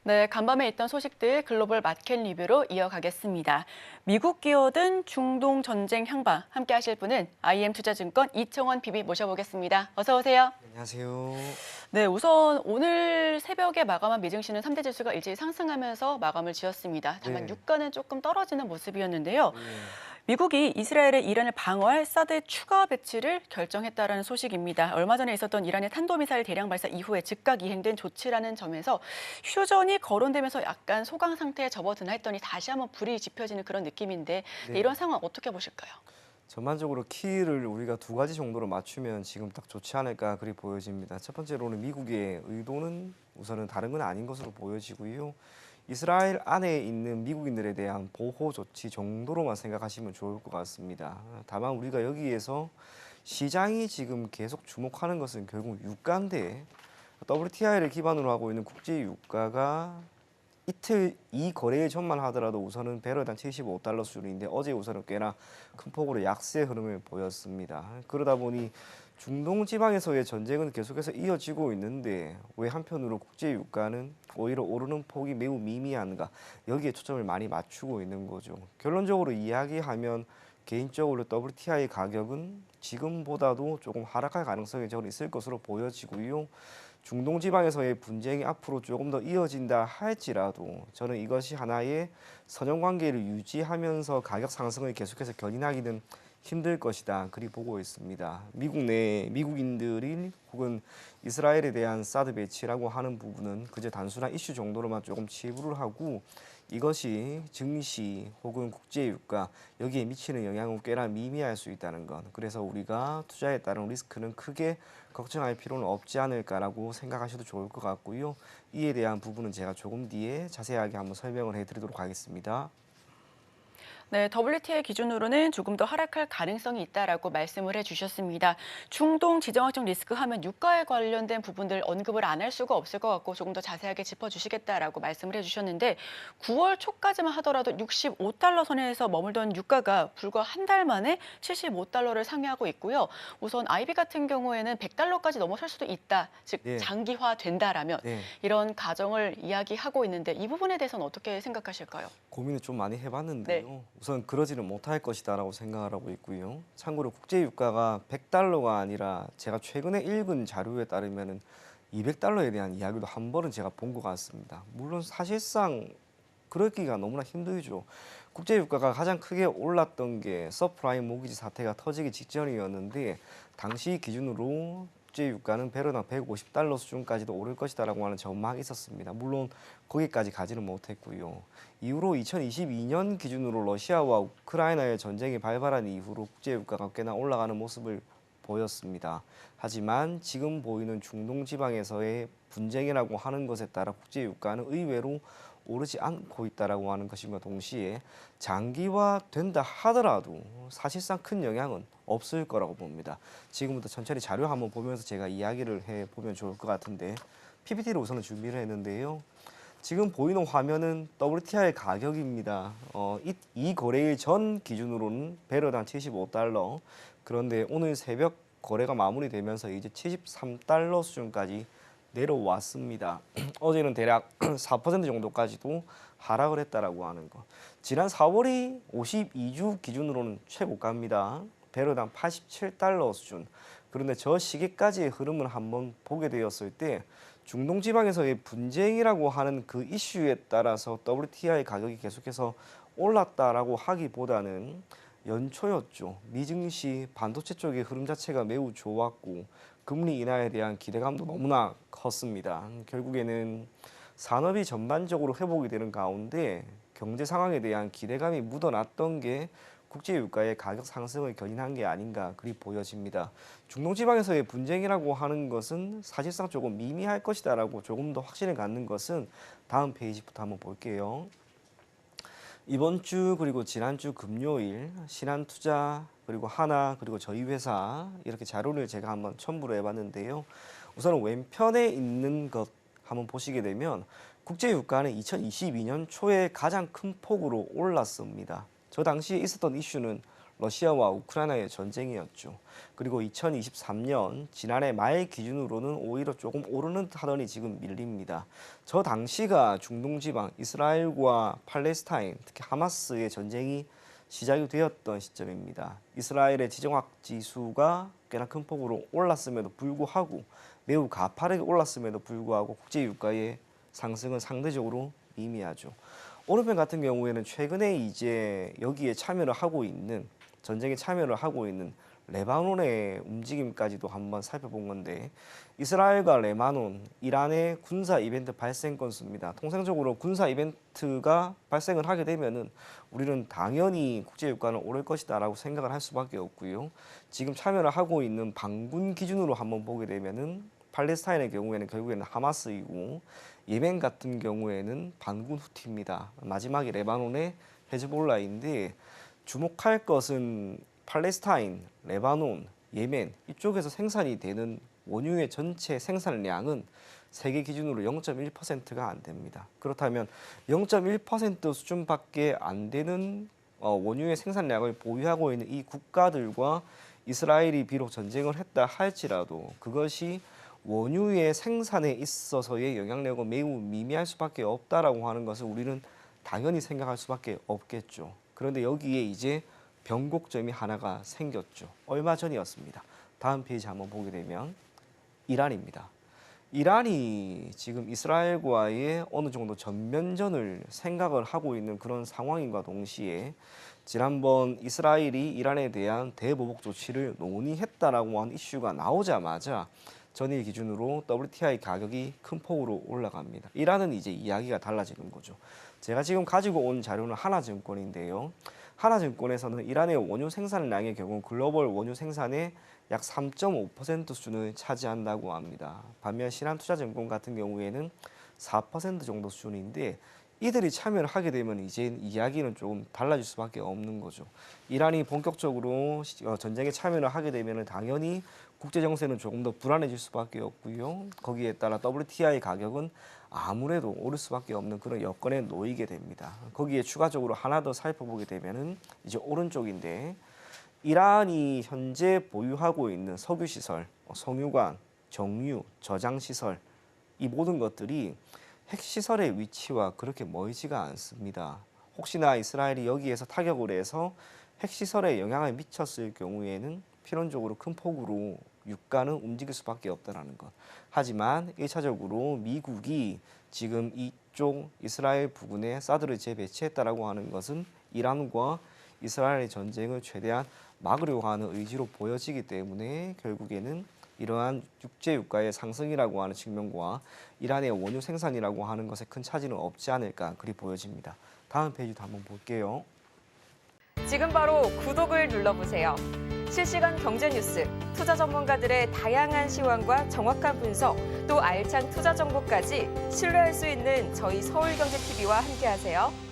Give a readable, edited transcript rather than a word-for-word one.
네, 간밤에 있던 소식들 글로벌 마켓 리뷰로 이어가겠습니다. 미국 끼어든 중동 전쟁 향방 함께 하실 분은 IM투자증권 이청원 PB 모셔보겠습니다. 어서 오세요. 안녕하세요. 네, 우선 오늘 새벽에 마감한 미증시는 3대 지수가 일제히 상승하면서 마감을 지었습니다. 다만 네. 유가는 조금 떨어지는 모습이었는데요. 예. 미국이 이스라엘의 이란을 방어할 사드 추가 배치를 결정했다라는 소식입니다. 얼마 전에 있었던 이란의 탄도미사일 대량 발사 이후에 즉각 이행된 조치라는 점에서 휴전이 거론되면서 약간 소강 상태에 접어드나 했더니 다시 한번 불이 지펴지는 그런 느낌인데 네, 네. 이런 상황 어떻게 보실까요? 전반적으로 키를 우리가 두 가지 정도로 맞추면 지금 딱 좋지 않을까 그리 보여집니다. 첫 번째로는 미국의 의도는 우선은 다른 건 아닌 것으로 보여지고요. 이스라엘 안에 있는 미국인들에 대한 보호 조치 정도로만 생각하시면 좋을 것 같습니다. 다만 우리가 여기에서 시장이 지금 계속 주목하는 것은 결국 유가인데 WTI를 기반으로 하고 있는 국제 유가가 이틀 이 거래일 전만 하더라도 우선은 배럴당 75달러 수준인데 어제 우선은 꽤나 큰 폭으로 약세 흐름을 보였습니다. 그러다 보니 중동 지방에서의 전쟁은 계속해서 이어지고 있는데 왜 한편으로 국제 유가는 오히려 오르는 폭이 매우 미미한가, 여기에 초점을 많이 맞추고 있는 거죠. 결론적으로 이야기하면 개인적으로 WTI 가격은 지금보다도 조금 하락할 가능성이 저는 있을 것으로 보여지고요. 중동 지방에서의 분쟁이 앞으로 조금 더 이어진다 할지라도 저는 이것이 하나의 선형 관계를 유지하면서 가격 상승을 계속해서 견인하기는 힘들 것이다 그리 보고 있습니다. 미국 내 미국인들이 혹은 이스라엘에 대한 사드 배치라고 하는 부분은 그저 단순한 이슈 정도로만 조금 치부를 하고 이것이 증시 혹은 국제 유가 여기에 미치는 영향은 꽤나 미미할 수 있다는 것. 그래서 우리가 투자에 따른 리스크는 크게 걱정할 필요는 없지 않을까라고 생각하셔도 좋을 것 같고요. 이에 대한 부분은 제가 조금 뒤에 자세하게 한번 설명을 해드리도록 하겠습니다. 네, WTI 기준으로는 조금 더 하락할 가능성이 있다라고 말씀을 해주셨습니다. 중동 지정학적 리스크 하면 유가에 관련된 부분들 언급을 안 할 수가 없을 것 같고 조금 더 자세하게 짚어주시겠다라고 말씀을 해주셨는데 9월 초까지만 하더라도 65달러 선에서 머물던 유가가 불과 한 달 만에 75달러를 상회하고 있고요. 우선 IB 같은 경우에는 100달러까지 넘어설 수도 있다, 즉 네, 장기화된다라면 네. 이런 가정을 이야기하고 있는데 이 부분에 대해서는 어떻게 생각하실까요? 고민을 좀 많이 네. 해봤는데요. 우선 그러지는 못할 것이다라고 생각을 하고 있고요. 참고로 국제 유가가 100달러가 아니라 제가 최근에 읽은 자료에 따르면은 200달러에 대한 이야기도 한 번은 제가 본 것 같습니다. 물론 사실상 그러기가 너무나 힘들죠. 국제 유가가 가장 크게 올랐던 게 서프라임 모기지 사태가 터지기 직전이었는데 당시 기준으로 국제 유가는 배럴당 150달러 수준까지도 오를 것이다라고 하는 전망이 있었습니다. 물론 거기까지 가지는 못했고요. 이후로 2022년 기준으로 러시아와 우크라이나의 전쟁이 발발한 이후로 국제 유가가 꽤나 올라가는 모습을 보였습니다. 하지만 지금 보이는 중동 지방에서의 분쟁이라고 하는 것에 따라 국제 유가는 의외로 오르지 않고 있다라고 하는 것임과 동시에 장기화된다 하더라도 사실상 큰 영향은 없을 거라고 봅니다. 지금부터 천천히 자료 한번 보면서 제가 이야기를 해보면 좋을 것 같은데 PPT를 우선은 준비를 했는데요. 지금 보이는 화면은 WTI 가격입니다. 이 거래일 전 기준으로는 배럴당 75달러. 그런데 오늘 새벽 거래가 마무리되면서 이제 73달러 수준까지 내려왔습니다. 어제는 대략 4% 정도까지도 하락을 했다라고 하는 거. 지난 4월이 52주 기준으로는 최고가입니다. 배럴당 87달러 수준. 그런데 저 시기까지의 흐름을 한번 보게 되었을 때 중동 지방에서의 분쟁이라고 하는 그 이슈에 따라서 WTI 가격이 계속해서 올랐다라고 하기보다는 연초였죠. 미증시 반도체 쪽의 흐름 자체가 매우 좋았고 금리 인하에 대한 기대감도 너무나 컸습니다. 결국에는 산업이 전반적으로 회복이 되는 가운데 경제 상황에 대한 기대감이 묻어났던 게 국제 유가의 가격 상승을 견인한 게 아닌가 그리 보여집니다. 중동 지방에서의 분쟁이라고 하는 것은 사실상 조금 미미할 것이다라고 조금 더 확신을 갖는 것은 다음 페이지부터 한번 볼게요. 이번 주 그리고 지난주 금요일 신한투자 그리고 하나 그리고 저희 회사 이렇게 자료를 제가 한번 첨부를 해봤는데요. 우선은 왼편에 있는 것 한번 보시게 되면 국제 유가는 2022년 초에 가장 큰 폭으로 올랐습니다. 저 당시에 있었던 이슈는 러시아와 우크라이나의 전쟁이었죠. 그리고 2023년 지난해 말 기준으로는 오히려 조금 오르는 듯 하더니 지금 밀립니다. 저 당시가 중동 지방 이스라엘과 팔레스타인, 특히 하마스의 전쟁이 시작이 되었던 시점입니다. 이스라엘의 지정학 지수가 꽤나 큰 폭으로 올랐음에도 불구하고 매우 가파르게 올랐음에도 불구하고 국제 유가의 상승은 상대적으로 미미하죠. 오른편 같은 경우에는 최근에 이제 여기에 참여를 하고 있는 전쟁에 참여를 하고 있는 레바논의 움직임까지도 한번 살펴본 건데 이스라엘과 레바논, 이란의 군사 이벤트 발생 건수입니다. 통상적으로 군사 이벤트가 발생을 하게 되면은 우리는 당연히 국제 유가는 오를 것이다라고 생각을 할 수밖에 없고요. 지금 참여를 하고 있는 반군 기준으로 한번 보게 되면은 팔레스타인의 경우에는 결국에는 하마스이고 예멘 같은 경우에는 반군 후티입니다. 마지막에 레바논의 헤즈볼라인데 주목할 것은 팔레스타인, 레바논, 예멘 이쪽에서 생산이 되는 원유의 전체 생산량은 세계 기준으로 0.1%가 안 됩니다. 그렇다면 0.1% 수준밖에 안 되는 원유의 생산량을 보유하고 있는 이 국가들과 이스라엘이 비록 전쟁을 했다 할지라도 그것이 원유의 생산에 있어서의 영향력은 매우 미미할 수밖에 없다라고 하는 것을 우리는 당연히 생각할 수밖에 없겠죠. 그런데 여기에 이제 변곡점이 하나가 생겼죠. 얼마 전이었습니다. 다음 페이지 한번 보게 되면 이란입니다. 이란이 지금 이스라엘과의 어느 정도 전면전을 생각을 하고 있는 그런 상황인과 동시에 지난번 이스라엘이 이란에 대한 대보복 조치를 논의했다라고 한 이슈가 나오자마자 전일 기준으로 WTI 가격이 큰 폭으로 올라갑니다. 이란은 이제 이야기가 달라지는 거죠. 제가 지금 가지고 온 자료는 하나증권인데요. 하나증권에서는 이란의 원유 생산량의 경우 글로벌 원유 생산의 약 3.5% 수준을 차지한다고 합니다. 반면 신한투자증권 같은 경우에는 4% 정도 수준인데 이들이 참여를 하게 되면 이제 이야기는 조금 달라질 수밖에 없는 거죠. 이란이 본격적으로 전쟁에 참여를 하게 되면 당연히 국제 정세는 조금 더 불안해질 수밖에 없고요. 거기에 따라 WTI 가격은 아무래도 오를 수밖에 없는 그런 여건에 놓이게 됩니다. 거기에 추가적으로 하나 더 살펴보게 되면은 이제 오른쪽인데 이란이 현재 보유하고 있는 석유 시설, 석유관, 정유, 저장 시설 이 모든 것들이 핵시설의 위치와 그렇게 멀지가 않습니다. 혹시나 이스라엘이 여기에서 타격을 해서 핵시설에 영향을 미쳤을 경우에는 필연적으로 큰 폭으로 유가는 움직일 수밖에 없다는 것. 하지만 1차적으로 미국이 지금 이쪽 이스라엘 부근에 사드를 재배치했다라고 하는 것은 이란과 이스라엘의 전쟁을 최대한 막으려고 하는 의지로 보여지기 때문에 결국에는 이러한 국제 유가의 상승이라고 하는 측면과 이란의 원유 생산이라고 하는 것에 큰 차질은 없지 않을까 그리 보여집니다. 다음 페이지도 한번 볼게요. 지금 바로 구독을 눌러보세요. 실시간 경제 뉴스, 투자 전문가들의 다양한 시황과 정확한 분석, 또 알찬 투자 정보까지 신뢰할 수 있는 저희 서울경제TV와 함께하세요.